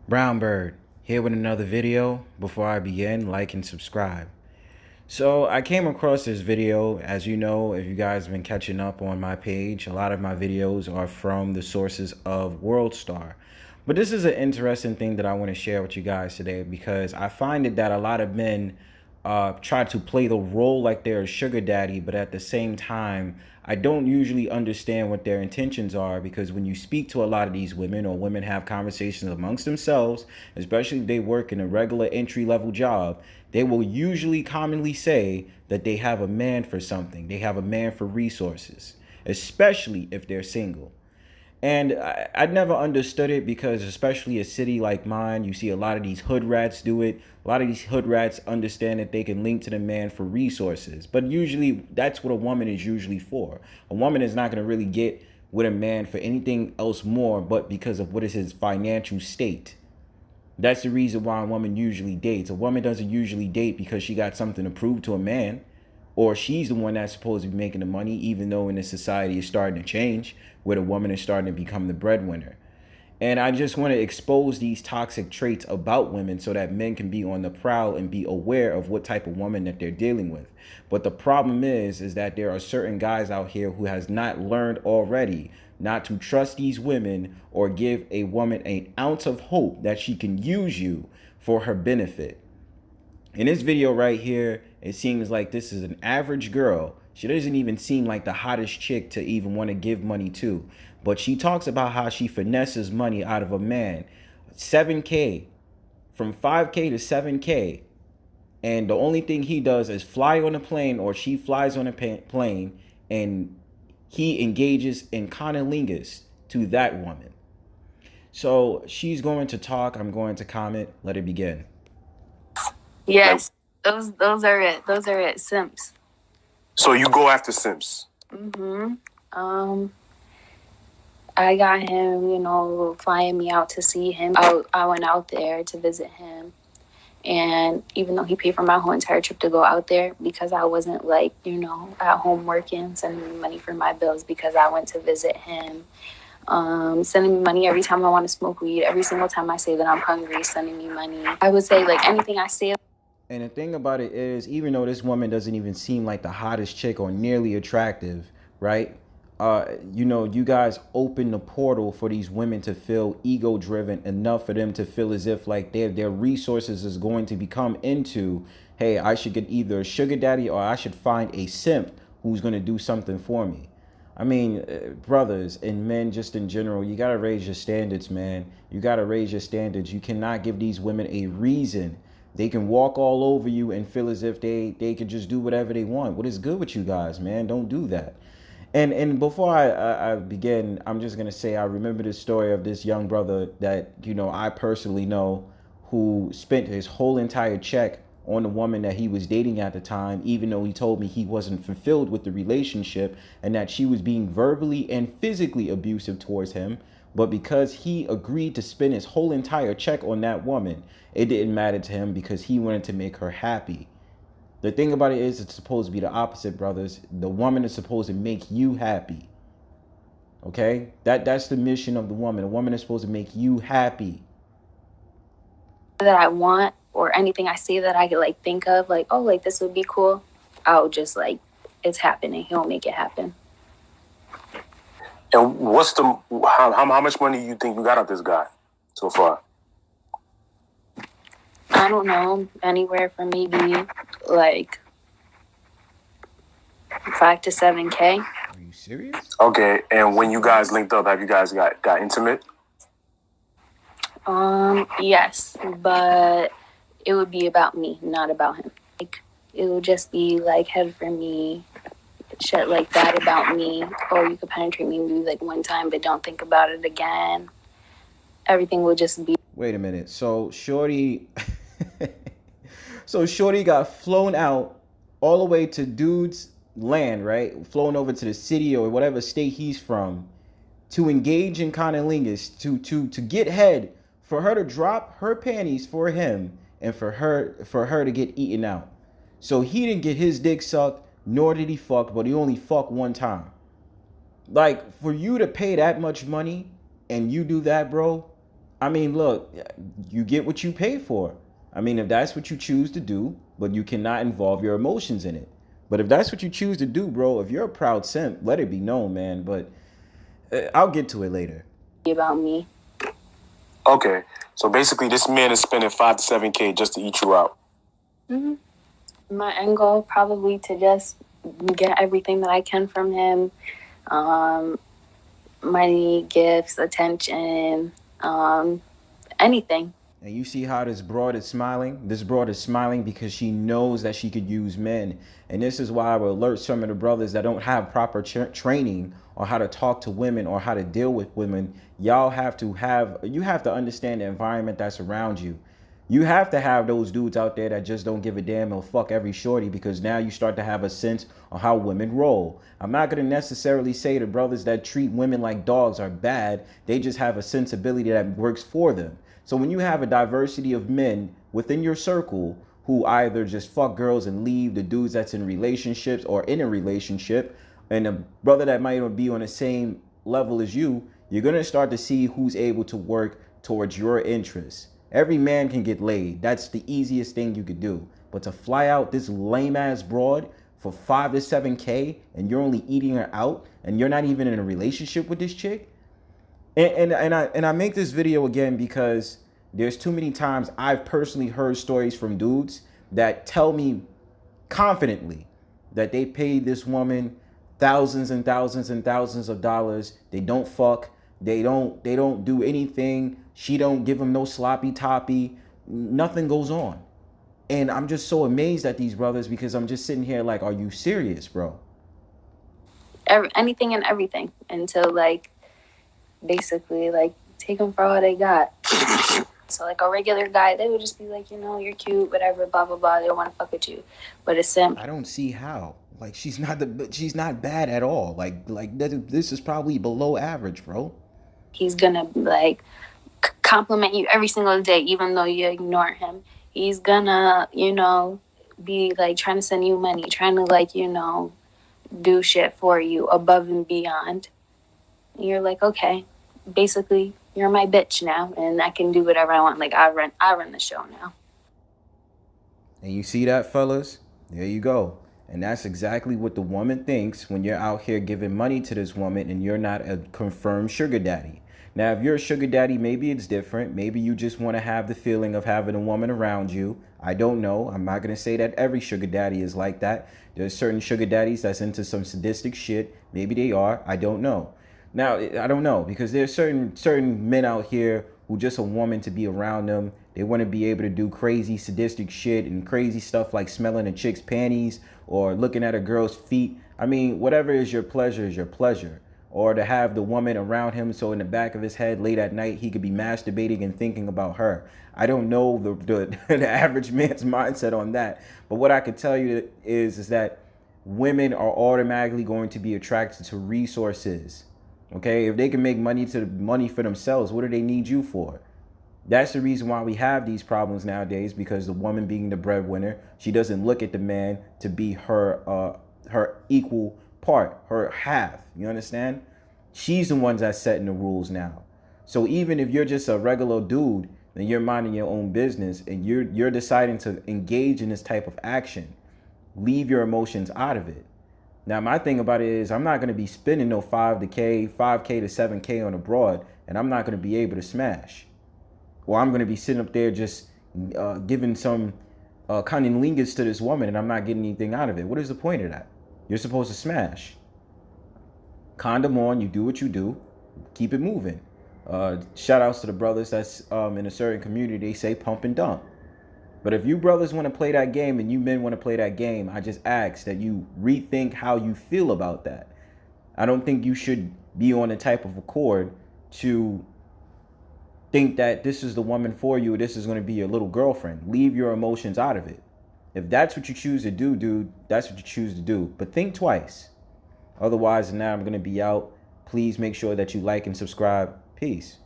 Brown Bird, here with another video. Before I begin, like and subscribe. So I came across this video. As you know, if you guys have been catching up on my page, a lot of my videos are from the sources of WorldStar. But this is an interesting thing that I want to share with you guys today, because I find it that a lot of men try to play the role like they're a sugar daddy, but at the same time, I don't usually understand what their intentions are, because when you speak to a lot of these women, or women have conversations amongst themselves, especially if they work in a regular entry level job, they will usually commonly say that they have a man for something. They have a man for resources, especially if they're single. And I never understood it, because especially a city like mine, you see a lot of these hood rats do it. A lot of these hood rats understand that they can link to the man for resources. But usually that's what a woman is usually for. A woman is not going to really get with a man for anything else more but because of what is his financial state. That's the reason why a woman usually dates. A woman doesn't usually date because she got something to prove to a man, or she's the one that's supposed to be making the money, even though in this society is starting to change, where the woman is starting to become the breadwinner. And I just want to expose these toxic traits about women so that men can be on the prowl and be aware of what type of woman that they're dealing with. But the problem is that there are certain guys out here who has not learned already not to trust these women, or give a woman an ounce of hope that she can use you for her benefit. In this video right here, it seems like this is an average girl. She doesn't even seem like the hottest chick to even want to give money to. But she talks about how she finesses money out of a man. 7K, from 5K to 7K. And the only thing he does is fly on a plane, or she flies on a plane, and he engages in cunnilingus to that woman. So she's going to talk. I'm going to comment. Let it begin. Yes, those are it. Those are it. Simps. So you go after simps. I got him, flying me out to see him. I went out there to visit him. And even though he paid for my whole entire trip to go out there, because I wasn't at home working, sending me money for my bills, because I went to visit him. Sending me money every time I want to smoke weed. Every single time I say that I'm hungry, sending me money. I would say anything I say. And the thing about it is, even though this woman doesn't even seem like the hottest chick or nearly attractive, right? You guys open the portal for these women to feel ego driven enough for them to feel as if like their resources is going to become into, hey, I should get either a sugar daddy, or I should find a simp who's going to do something for me. I mean, brothers and men just in general, you got to raise your standards, man. You got to raise your standards. You cannot give these women a reason. They can walk all over you and feel as if they can just do whatever they want. What is good with you guys, man? Don't do that. And before I begin, I'm just going to say I remember the story of this young brother that, I personally know, who spent his whole entire check on the woman that he was dating at the time, even though he told me he wasn't fulfilled with the relationship and that she was being verbally and physically abusive towards him. But because he agreed to spend his whole entire check on that woman, it didn't matter to him, because he wanted to make her happy. The thing about it is, it's supposed to be the opposite, brothers. The woman is supposed to make you happy. Okay? That's the mission of the woman. The woman is supposed to make you happy. That I want, or anything I say that I could think of, this would be cool. I'll just it's happening. He'll make it happen. And what's how much money do you think you got out this guy so far? I don't know, anywhere from maybe 5 to 7K. Are you serious? Okay, and when you guys linked up, have you guys got intimate? Yes, but it would be about me, not about him. It would just be head for me, shit like that about me. Or you could penetrate me maybe one time, but don't think about it again. Everything will just be. Wait a minute. So Shorty got flown out all the way to dude's land, right? Flown over to the city or whatever state he's from to engage in cunnilingus, to get head, for her to drop her panties for him, and for her to get eaten out. So he didn't get his dick sucked, nor did he fuck, but he only fucked one time. For you to pay that much money and you do that, bro, I mean, look, you get what you pay for. I mean, if that's what you choose to do, but you cannot involve your emotions in it. But if that's what you choose to do, bro, if you're a proud simp, let it be known, man. But I'll get to it later. About me. Okay, so basically, this man is spending 5 to 7K just to eat you out. Mm-hmm. My end goal probably to just get everything that I can from him. Money, gifts, attention, anything. And you see how this broad is smiling? This broad is smiling because she knows that she could use men. And this is why I will alert some of the brothers that don't have proper training on how to talk to women or how to deal with women. You have to understand the environment that's around you. You have to have those dudes out there that just don't give a damn and fuck every shorty, because now you start to have a sense of how women roll. I'm not going to necessarily say the brothers that treat women like dogs are bad. They just have a sensibility that works for them. So when you have a diversity of men within your circle who either just fuck girls and leave, the dudes that's in relationships or in a relationship, and a brother that might be on the same level as you, you're going to start to see who's able to work towards your interests. Every man can get laid. That's the easiest thing you could do. But to fly out this lame ass broad for 5 to 7K and you're only eating her out and you're not even in a relationship with this chick. And I make this video again because there's too many times I've personally heard stories from dudes that tell me confidently that they paid this woman thousands and thousands and thousands of dollars. They don't fuck. They don't do anything. She don't give them no sloppy toppy. Nothing goes on. And I'm just so amazed at these brothers because I'm just sitting here like, are you serious, bro? Anything and everything until like basically like take them for all they got. So like a regular guy, they would just be like, you know, you're cute, whatever, blah blah blah. They don't want to fuck with you. But a simp, I don't see how. Like she's not bad at all. This is probably below average, bro. He's gonna like compliment you every single day, even though you ignore him. He's gonna, you know, be like trying to send you money, trying to like, you know, do shit for you above and beyond. And you're like, okay, basically, you're my bitch now, and I can do whatever I want. Like I run the show now. And you see that, fellas? There you go. And that's exactly what the woman thinks when you're out here giving money to this woman and you're not a confirmed sugar daddy. Now, if you're a sugar daddy, maybe it's different. Maybe you just want to have the feeling of having a woman around you. I don't know. I'm not going to say that every sugar daddy is like that. There's certain sugar daddies that's into some sadistic shit. Maybe they are. I don't know. Now, I don't know, because there's certain men out here who just a woman to be around them. They want to be able to do crazy sadistic shit and crazy stuff like smelling a chick's panties or looking at a girl's feet. I mean, whatever is your pleasure is your pleasure. Or to have the woman around him so in the back of his head late at night he could be masturbating and thinking about her. I don't know the average man's mindset on that. But what I could tell you is that women are automatically going to be attracted to resources. Okay, if they can make money for themselves, what do they need you for? That's the reason why we have these problems nowadays, because the woman being the breadwinner, she doesn't look at the man to be her equal part, her half. You understand? She's the one that's setting the rules now. So even if you're just a regular dude and you're minding your own business and you're deciding to engage in this type of action, leave your emotions out of it. Now, my thing about it is I'm not going to be spending no 5K to 7K on a broad, and I'm not going to be able to smash. Or I'm going to be sitting up there just giving some cunnilingus to this woman, and I'm not getting anything out of it. What is the point of that? You're supposed to smash. Condom on, you do what you do. Keep it moving. Shout outs to the brothers that's in a certain community. They say pump and dump. But if you brothers want to play that game and you men want to play that game, I just ask that you rethink how you feel about that. I don't think you should be on a type of accord to think that this is the woman for you, this is going to be your little girlfriend. Leave your emotions out of it. If that's what you choose to do, dude, that's what you choose to do. But think twice. Otherwise, now I'm going to be out. Please make sure that you like and subscribe. Peace.